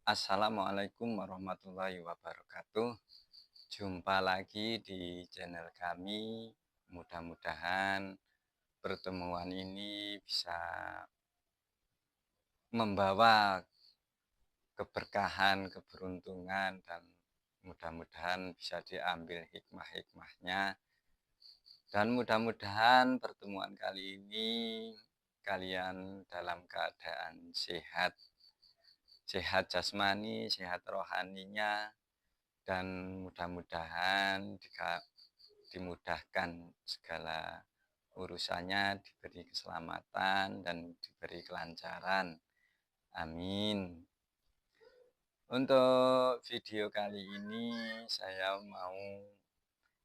Assalamualaikum warahmatullahi wabarakatuh. Jumpa lagi di channel kami. Mudah-mudahan pertemuan ini bisa membawa keberkahan, keberuntungan, dan mudah-mudahan bisa diambil hikmah-hikmahnya. Dan mudah-mudahan pertemuan kali ini kalian dalam keadaan sehat, sehat jasmani, sehat rohaninya, dan mudah-mudahan dimudahkan segala urusannya, diberi keselamatan dan diberi kelancaran. Amin. Untuk video kali ini saya mau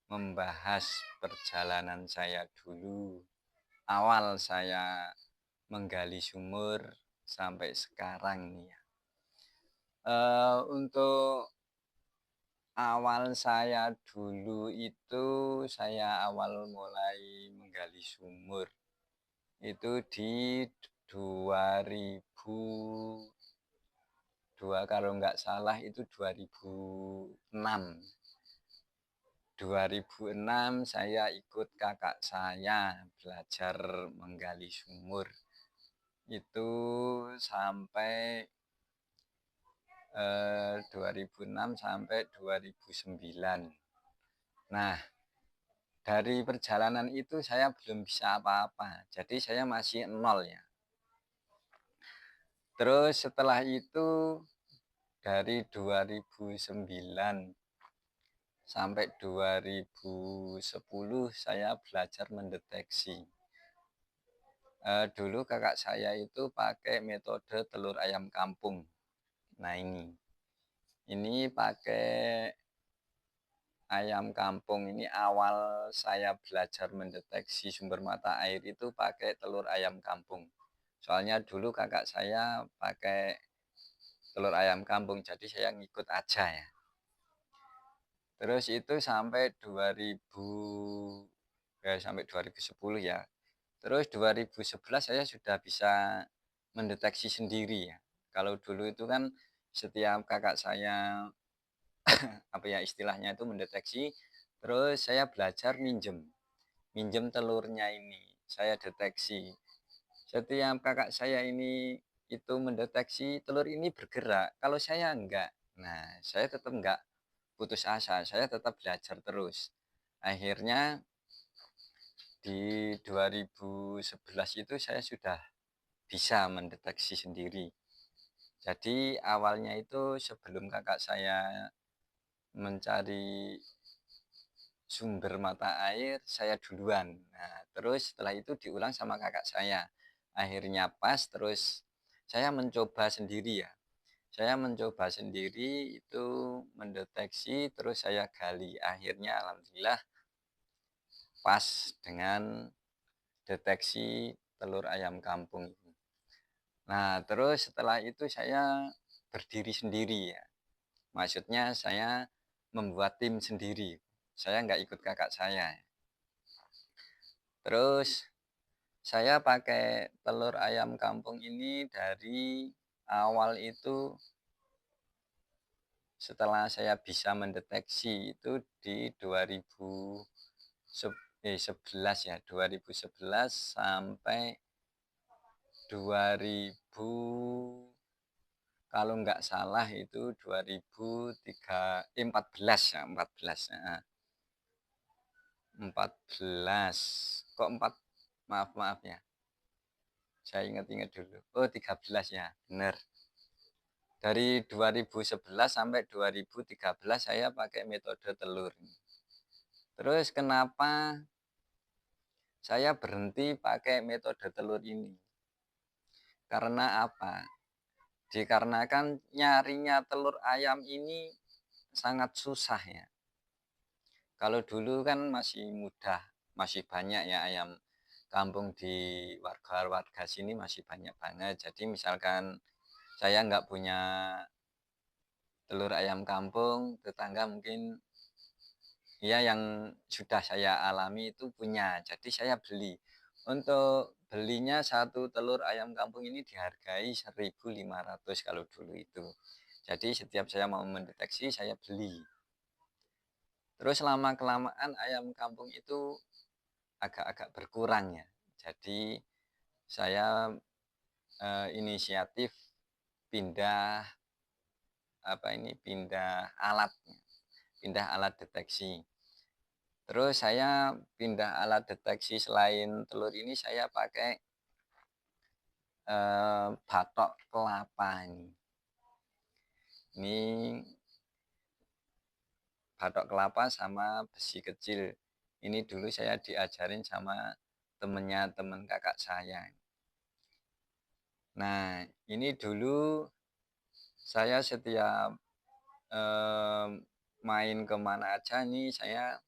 membahas perjalanan saya dulu, awal saya menggali sumur sampai sekarang nih ya. Untuk awal saya dulu itu, saya awal mulai menggali sumur itu di 2002, kalau nggak salah itu 2006. 2006 saya ikut kakak saya belajar menggali sumur itu sampai 2006 sampai 2009. Nah, dari perjalanan itu saya belum bisa apa-apa, jadi saya masih nol ya. Terus setelah itu dari 2009 sampai 2010 saya belajar mendeteksi. Dulu kakak saya itu pakai metode telur ayam kampung. Nah ini pakai ayam kampung. Ini awal saya belajar mendeteksi sumber mata air itu pakai telur ayam kampung. Soalnya dulu kakak saya pakai telur ayam kampung, jadi saya ngikut aja ya. Terus itu sampai 2010 ya. Terus 2011 saya sudah bisa mendeteksi sendiri ya. Kalau dulu itu kan setiap kakak saya apa ya istilahnya itu mendeteksi, terus saya belajar minjem telurnya ini. Saya deteksi. Setiap kakak saya ini itu mendeteksi telur ini bergerak, kalau saya enggak. Nah, saya tetap enggak putus asa, saya tetap belajar terus. Akhirnya di 2011 itu saya sudah bisa mendeteksi sendiri. Jadi awalnya itu sebelum kakak saya mencari sumber mata air, saya duluan. Nah, terus setelah itu diulang sama kakak saya. Akhirnya pas, terus saya mencoba sendiri ya. Saya mencoba sendiri itu mendeteksi, terus saya gali. Akhirnya alhamdulillah pas dengan deteksi telur ayam kampung ini. Nah, terus setelah itu saya berdiri sendiri ya. Maksudnya saya membuat tim sendiri. Saya nggak ikut kakak saya. Terus saya pakai telur ayam kampung ini dari awal itu, setelah saya bisa mendeteksi itu di 2011 ya, 2011 sampai 2000, kalau nggak salah itu 2014 ya, 14 ya. 14 kok 4, maaf ya, saya ingat-ingat dulu. Oh 13 ya, benar. Dari 2011 sampai 2013 saya pakai metode telur. Terus kenapa saya berhenti pakai metode telur ini? Karena apa? Dikarenakan nyarinya telur ayam ini sangat susah ya. Kalau dulu kan masih mudah, masih banyak ya ayam kampung di warga-warga sini, masih banyak banget. Jadi misalkan saya nggak punya telur ayam kampung, tetangga mungkin ya yang sudah saya alami itu punya. Jadi saya beli. Untuk belinya satu telur ayam kampung ini dihargai 1.500 kalau dulu itu. Jadi setiap saya mau mendeteksi, saya beli. Terus lama-kelamaan ayam kampung itu agak-agak berkurang ya. Jadi saya inisiatif pindah pindah alat deteksi. Terus saya pindah alat deteksi, selain telur ini saya pakai batok kelapa ini. Ini batok kelapa sama besi kecil. Ini dulu saya diajarin sama temen kakak saya. Nah, ini dulu saya setiap main kemana aja nih saya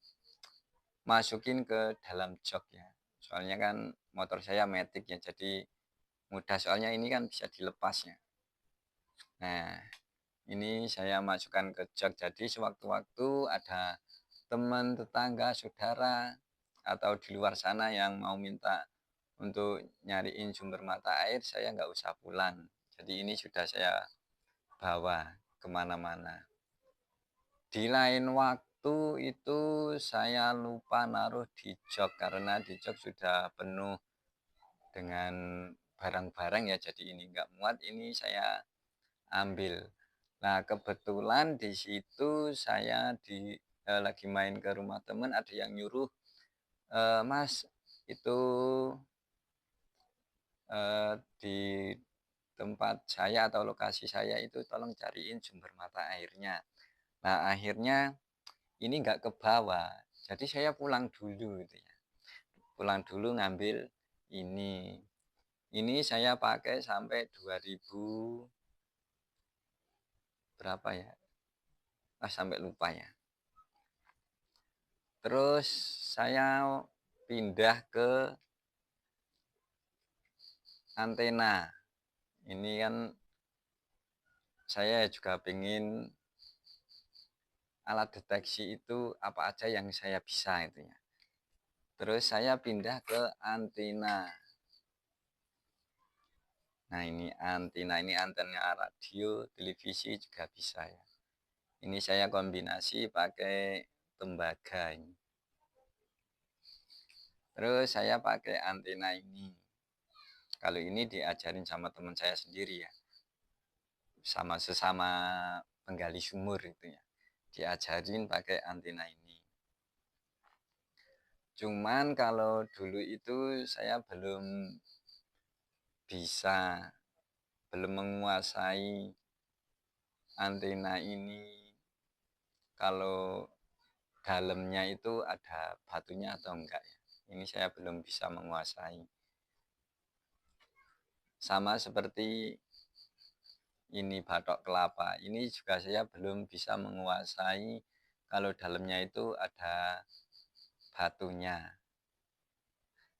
masukin ke dalam jok ya. Soalnya kan motor saya matic ya, jadi mudah, soalnya ini kan bisa dilepas ya. Nah, ini saya masukkan ke jok, jadi sewaktu-waktu ada teman, tetangga, saudara, atau di luar sana yang mau minta untuk nyariin sumber mata air, saya nggak usah pulang. Jadi ini sudah saya bawa kemana-mana. Di lain waktu itu saya lupa naruh di jok, karena di jok sudah penuh dengan barang-barang ya, jadi ini nggak muat, ini saya ambil. Nah, kebetulan di situ saya lagi main ke rumah teman, ada yang nyuruh, Mas, itu di tempat saya atau lokasi saya itu tolong cariin sumber mata airnya. Nah, akhirnya ini nggak ke bawah, jadi saya pulang dulu gitu ya. Pulang dulu ngambil ini. Ini saya pakai sampai 2000 berapa ya? Sampai lupa ya. Terus saya pindah ke antena. Ini kan saya juga pengen alat deteksi itu apa aja yang saya bisa itu ya. Terus saya pindah ke antena. Nah, ini antena radio, televisi juga bisa ya. Ini saya kombinasi pakai tembaga ini. Terus saya pakai antena ini. Kalau ini diajarin sama teman saya sendiri ya. Sama sesama penggali sumur itu ya. Diajarin pakai antena ini. Cuman kalau dulu itu saya belum menguasai antena ini. Kalau dalamnya itu ada batunya atau enggak ya. Ini saya belum bisa menguasai. Sama seperti ini batok kelapa. Ini juga saya belum bisa menguasai kalau dalamnya itu ada batunya.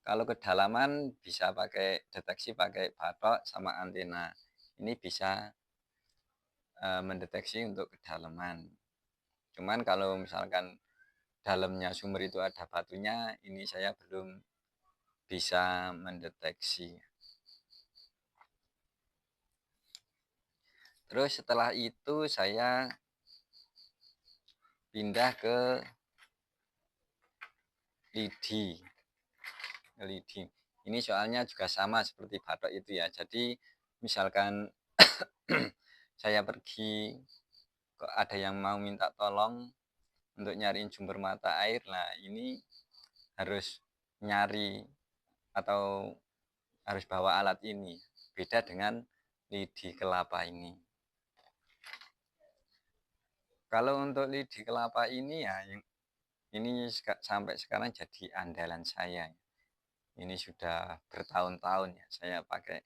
Kalau kedalaman bisa pakai deteksi pakai batok sama antena. Ini bisa mendeteksi untuk kedalaman. Cuman kalau misalkan dalamnya sumur itu ada batunya, ini saya belum bisa mendeteksi. Terus setelah itu saya pindah ke lidi. Ini soalnya juga sama seperti batok itu ya. Jadi misalkan saya pergi, kok ada yang mau minta tolong untuk nyariin sumber mata air. Nah, ini harus nyari atau harus bawa alat ini. Beda dengan lidi kelapa ini. Kalau untuk lidi kelapa ini ya, ini sampai sekarang jadi andalan saya. Ini sudah bertahun-tahun ya saya pakai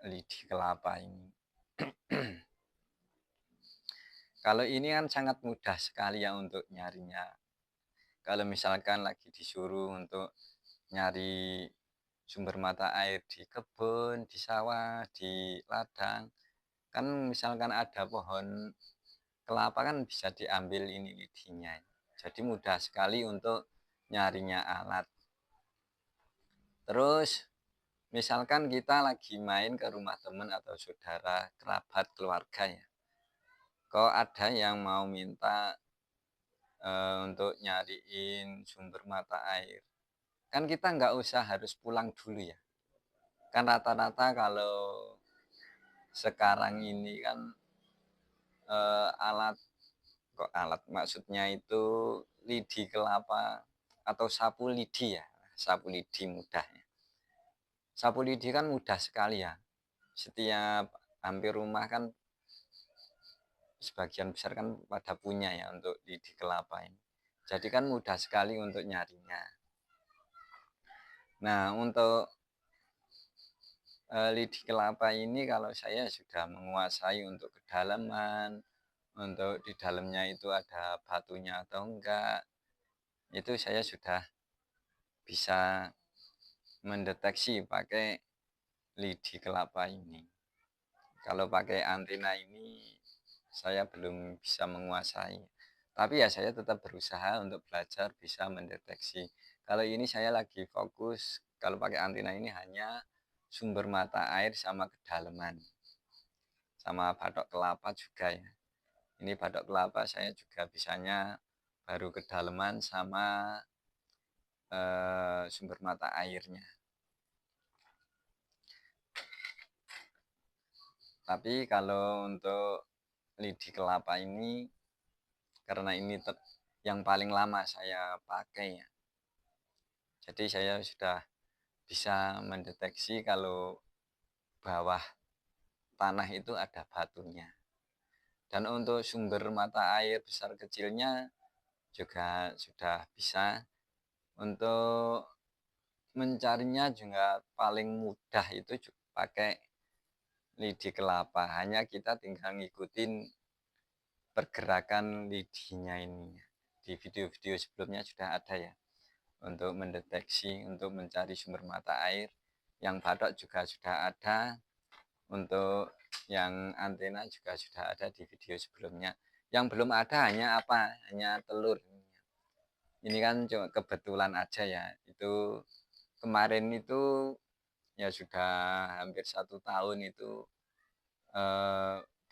lidi kelapa ini. Kalau ini kan sangat mudah sekali ya untuk nyarinya. Kalau misalkan lagi disuruh untuk nyari sumber mata air di kebun, di sawah, di ladang, kan misalkan ada pohon kelapa kan bisa diambil ini lidinya. Jadi mudah sekali untuk nyarinya alat. Terus misalkan kita lagi main ke rumah teman atau saudara, kerabat, keluarga ya. Kok ada yang mau minta untuk nyariin sumber mata air. Kan kita nggak usah harus pulang dulu ya. Kan rata-rata kalau sekarang ini kan alat kok alat maksudnya itu lidi kelapa atau sapu lidi ya. Sapu lidi mudahnya. Sapu lidi kan mudah sekali ya. Setiap hampir rumah kan sebagian besar kan pada punya ya untuk lidi kelapa ini. Jadi kan mudah sekali untuk nyarinya. Nah, untuk lidi kelapa ini kalau saya sudah menguasai untuk kedalaman, untuk di dalamnya itu ada batunya atau enggak, itu saya sudah bisa mendeteksi pakai lidi kelapa ini. Kalau pakai antena ini saya belum bisa menguasai. Tapi ya saya tetap berusaha untuk belajar bisa mendeteksi. Kalau ini saya lagi fokus, kalau pakai antena ini hanya sumber mata air sama kedalaman. Sama batok kelapa juga ya. Ini batok kelapa saya juga bisanya baru kedalaman sama sumber mata airnya. Tapi kalau untuk lidi kelapa ini karena ini yang paling lama saya pakai ya. Jadi saya sudah bisa mendeteksi kalau bawah tanah itu ada batunya. Dan untuk sumber mata air besar kecilnya juga sudah bisa. Untuk mencarinya juga paling mudah itu pakai lidi kelapa. Hanya kita tinggal ngikutin pergerakan lidinya ini. Di video-video sebelumnya sudah ada ya. Untuk mendeteksi, untuk mencari sumber mata air. Yang batok juga sudah ada. Untuk yang antena juga sudah ada di video sebelumnya. Yang belum ada hanya apa? Hanya telur. Ini kan cuma kebetulan aja ya. Itu kemarin itu ya sudah hampir 1 tahun itu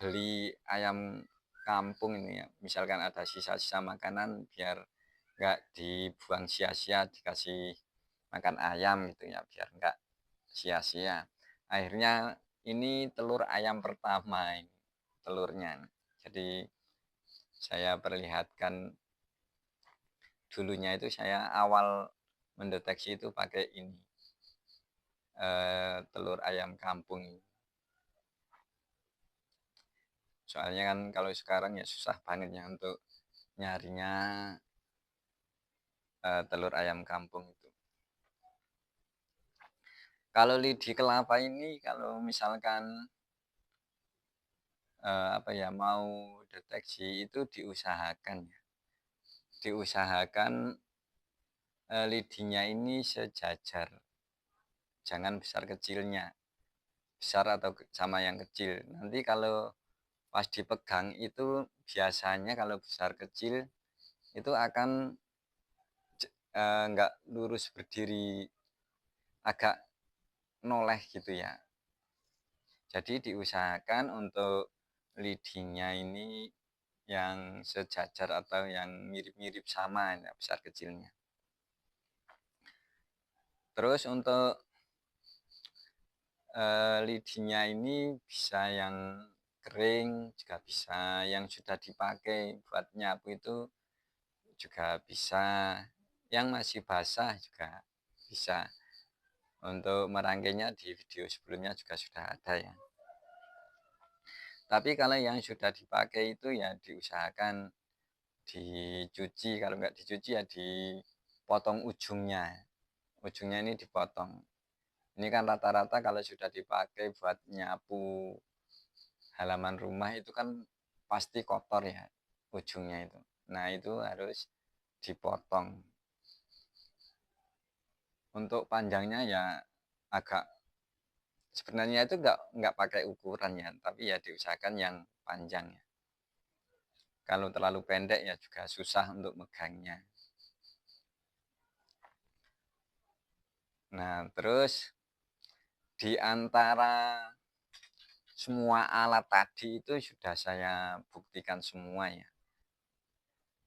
beli ayam kampung ini ya. Misalkan ada sisa-sisa makanan biar nggak dibuang sia-sia, dikasih makan ayam gitu ya, biar nggak sia-sia. Akhirnya ini telur ayam pertama ini, telurnya. Jadi saya perlihatkan dulunya itu saya awal mendeteksi itu pakai ini telur ayam kampung ini. Soalnya kan kalau sekarang ya susah banget ya untuk nyarinya telur ayam kampung itu. Kalau lidi kelapa ini kalau misalkan apa ya mau deteksi itu diusahakan ya. Diusahakan lidinya ini sejajar. Jangan besar kecilnya. Besar atau sama yang kecil. Nanti kalau pas dipegang itu biasanya kalau besar kecil itu akan nggak lurus berdiri, agak noleh gitu ya. Jadi diusahakan untuk lidinya ini yang sejajar atau yang mirip-mirip sama ya, besar kecilnya. Terus untuk lidinya ini bisa yang kering juga bisa, yang sudah dipakai buat nyapu itu juga bisa, yang masih basah juga bisa. Untuk merangkainya di video sebelumnya juga sudah ada ya. Tapi kalau yang sudah dipakai itu ya diusahakan dicuci, kalau nggak dicuci ya dipotong ujungnya. Ujungnya ini dipotong. Ini kan rata-rata kalau sudah dipakai buat nyapu halaman rumah itu kan pasti kotor ya ujungnya itu. Nah itu harus dipotong. Untuk panjangnya ya agak sebenarnya itu nggak pakai ukuran ya, tapi ya diusahakan yang panjang ya. Kalau terlalu pendek ya juga susah untuk megangnya. Nah terus di antara semua alat tadi itu sudah saya buktikan semua ya.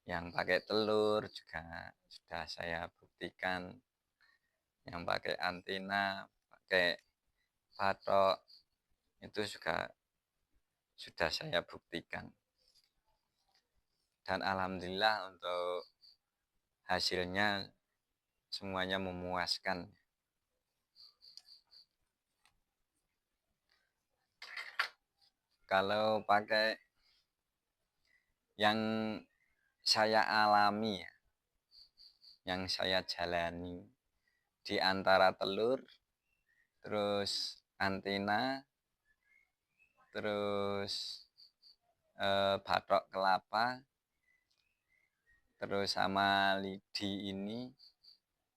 Yang pakai telur juga sudah saya buktikan. Yang pakai antena, pakai patok, itu juga sudah saya buktikan. Dan alhamdulillah untuk hasilnya semuanya memuaskan. Kalau pakai yang saya alami ya, yang saya jalani di antara telur, terus antena, terus batok kelapa, terus sama lidi ini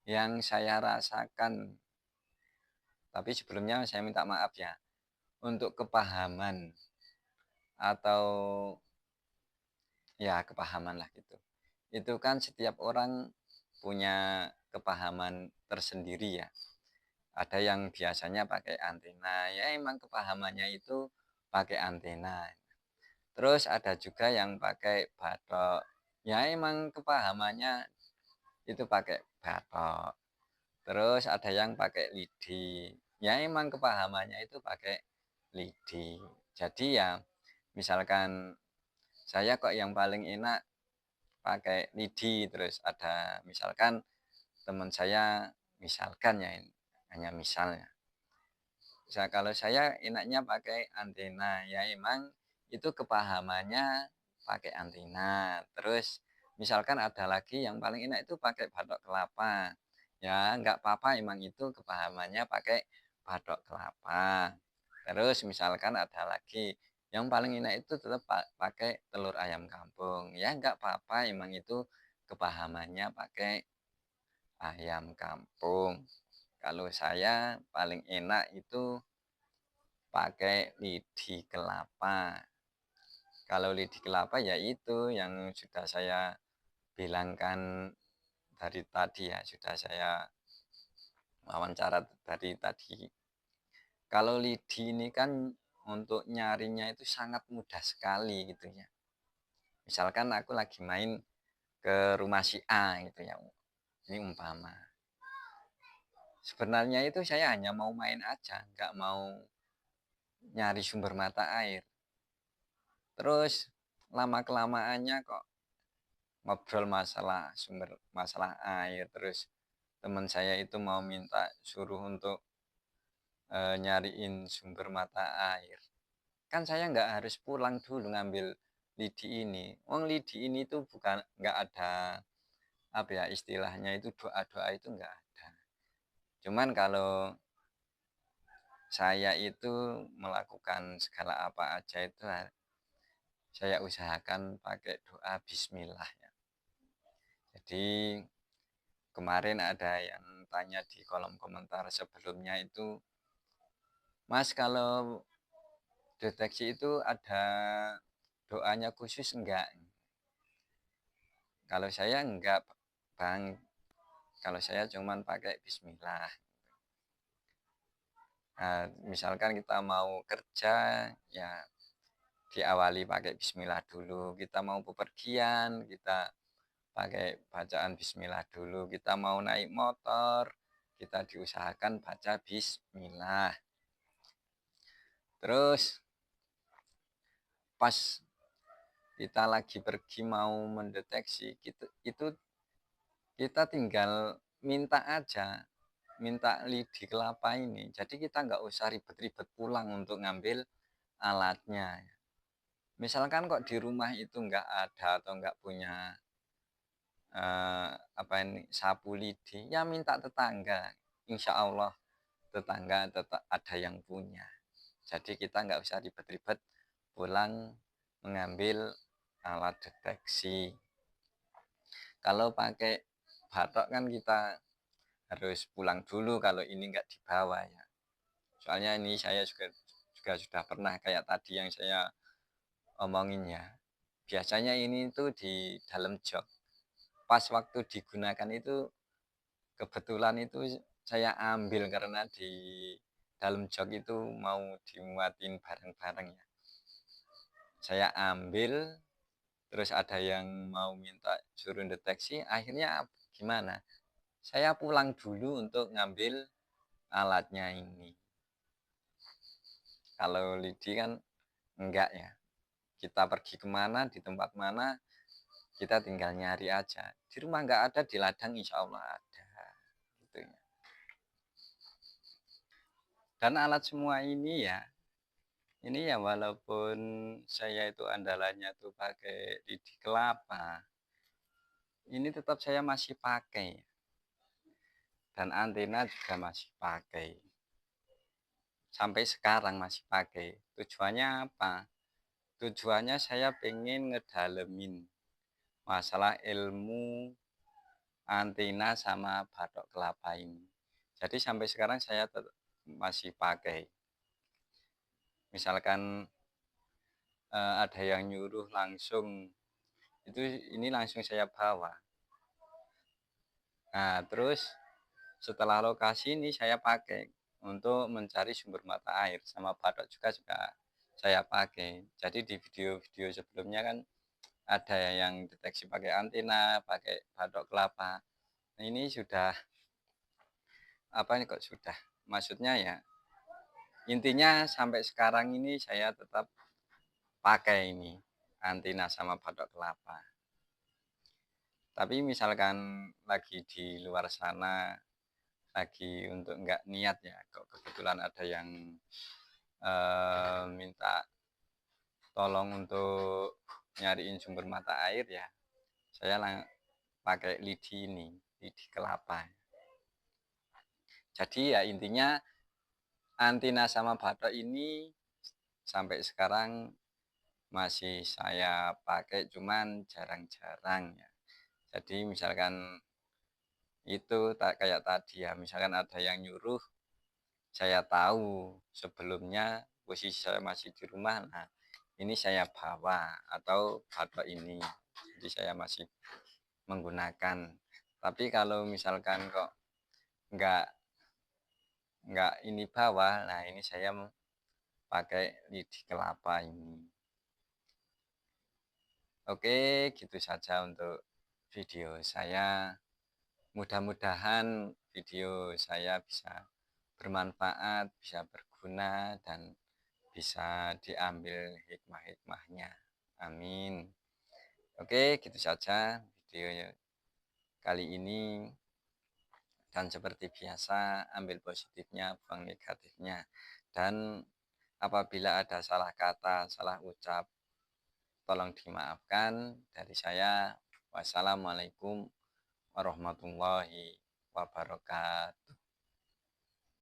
yang saya rasakan. Tapi sebelumnya saya minta maaf ya, untuk kepahaman atau ya kepahaman lah gitu. Itu kan setiap orang punya kepahaman tersendiri ya. Ada yang biasanya pakai antena, ya emang kepahamannya itu pakai antena. Terus ada juga yang pakai batok, ya emang kepahamannya itu pakai batok. Terus ada yang pakai lidi, ya emang kepahamannya itu pakai lidi. Jadi ya misalkan saya kok yang paling enak pakai lidi, terus ada misalkan teman saya misalkan ya hanya misalnya. Kalau saya enaknya pakai antena, ya emang itu kepahamannya pakai antena. Terus misalkan ada lagi yang paling enak itu pakai batok kelapa. Ya nggak apa-apa, emang itu kepahamannya pakai batok kelapa. Terus misalkan ada lagi yang paling enak itu tetap pakai telur ayam kampung. Ya nggak apa-apa, emang itu kepahamannya pakai ayam kampung. Kalau saya paling enak itu pakai lidi kelapa. Kalau lidi kelapa ya itu yang sudah saya bilangkan dari tadi ya, sudah saya wawancara dari tadi. Kalau lidi ini kan untuk nyarinya itu sangat mudah sekali gitu ya. Misalkan aku lagi main ke rumah si A gitu ya. Ini umpama. Sebenarnya itu saya hanya mau main aja, nggak mau nyari sumber mata air. Terus lama-kelamaannya kok ngobrol masalah sumber masalah air. Terus teman saya itu mau minta suruh untuk nyariin sumber mata air. Kan saya nggak harus pulang dulu ngambil lidi ini. Wong lidi ini tuh bukan nggak ada apa ya istilahnya itu doa-doa itu nggak ada. Cuman kalau saya itu melakukan segala apa aja itu saya usahakan pakai doa bismillah ya. Jadi kemarin ada yang tanya di kolom komentar sebelumnya itu, Mas kalau deteksi itu ada doanya khusus enggak? Kalau saya enggak, Bang. Kalau saya cuman pakai bismillah. Nah, misalkan kita mau kerja, ya diawali pakai bismillah dulu. Kita mau bepergian, kita pakai bacaan bismillah dulu. Kita mau naik motor, kita diusahakan baca bismillah. Terus pas kita lagi pergi mau mendeteksi itu kita tinggal minta aja, minta lidi kelapa ini. Jadi kita nggak usah ribet-ribet pulang untuk ngambil alatnya. Misalkan kok di rumah itu nggak ada atau nggak punya apa ini sapu lidi, ya minta tetangga. Insya Allah tetangga tetap ada yang punya. Jadi kita nggak usah ribet-ribet pulang mengambil alat deteksi. Kalau pakai batok kan kita harus pulang dulu kalau ini nggak dibawa ya. Soalnya ini saya juga sudah pernah kayak tadi yang saya omongin ya. Biasanya ini tuh di dalam jok. Pas waktu digunakan itu kebetulan itu saya ambil karena di dalam jok itu mau dimuatin barang-barang ya. Saya ambil, terus ada yang mau minta suruh deteksi, akhirnya gimana? Saya pulang dulu untuk ngambil alatnya ini. Kalau lidi kan enggak ya. Kita pergi kemana, di tempat mana, kita tinggal nyari aja. Di rumah enggak ada, di ladang insya Allah ada. Gitu ya. Dan alat semua ini ya walaupun saya itu andalannya tuh pakai lidi kelapa, ini tetap saya masih pakai. Dan antena juga masih pakai. Sampai sekarang masih pakai. Tujuannya apa? Tujuannya saya pengen ngedalemin masalah ilmu antena sama batok kelapa ini. Jadi sampai sekarang saya masih pakai. Misalkan ada yang nyuruh langsung, ini langsung saya bawa. Nah, terus setelah lokasi ini saya pakai untuk mencari sumber mata air, sama batok juga saya pakai. Jadi di video-video sebelumnya kan ada yang deteksi pakai antena, pakai batok kelapa. Nah, ini sudah apa ini kok sudah? Maksudnya ya intinya sampai sekarang ini saya tetap pakai ini antena sama batok kelapa. Tapi misalkan lagi di luar sana, lagi untuk nggak niat ya, kok kebetulan ada yang minta tolong untuk nyariin sumber mata air ya, saya pakai lidi ini, lidi kelapa. Jadi ya intinya antena sama batok ini sampai sekarang masih saya pakai, cuman jarang-jarang ya. Jadi misalkan itu kayak tadi ya, misalkan ada yang nyuruh, saya tahu sebelumnya posisi saya masih di rumah, nah ini saya bawa atau batok ini, jadi saya masih menggunakan. Tapi kalau misalkan kok nggak ini bawa, nah ini saya pakai lidi kelapa ini. Oke, gitu saja untuk video saya. Mudah-mudahan video saya bisa bermanfaat, bisa berguna, dan bisa diambil hikmah-hikmahnya. Amin. Oke, gitu saja video kali ini. Dan seperti biasa, ambil positifnya, buang negatifnya. Dan apabila ada salah kata, salah ucap, tolong dimaafkan dari saya. Wassalamualaikum warahmatullahi wabarakatuh.